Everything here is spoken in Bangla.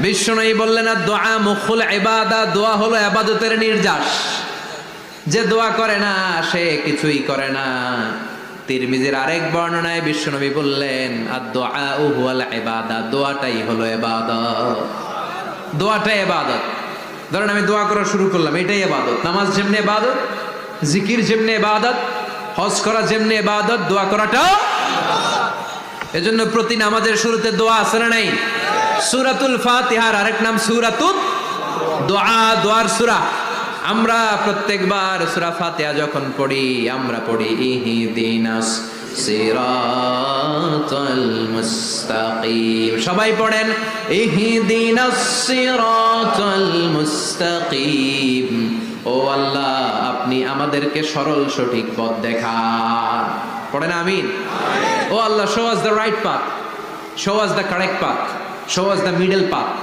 বিশ্বনবী বললেন দোয়া মুখুল ইবাদা, দোয়া হলো ইবাদতের নির্যাস। যে দোয়া করে না সে কিছুই করে না। তিরমিজির আরেক বর্ণনায় বিশ্বনবী বললেন আদ-দুআ হুয়াল ইবাদা, দোয়াটাই হলো ইবাদত। দোয়াটাই ইবাদত। ধরেন আমি দোয়া করা শুরু করলাম, এটাই ইবাদত। নামাজ যেমনি ইবাদত, জিকির যেমনি ইবাদত, হজ করা যেমনি ইবাদত, দোয়া করাটাও। এজন্য প্রতি নামাজের শুরুতে দোয়া আছে না নাই? সূরাতুল ফাতিহার আরেক নাম সূরাতুদ দোয়া, দোয়ার সূরা। আমরা প্রত্যেকবার সূরা ফাতিহা যখন পড়ি আমরা পড়ি ইহদিনাস সিরাতাল মুস্তাকিম। সবাই পড়েন ইহদিনাস সিরাতাল মুস্তাকিম। ও আল্লাহ, আপনি আমাদেরকে সরল সঠিক পথ দেখান। পড়েন আমিন। ও আল্লাহ, show us the right path, show us the correct path, show us the middle path.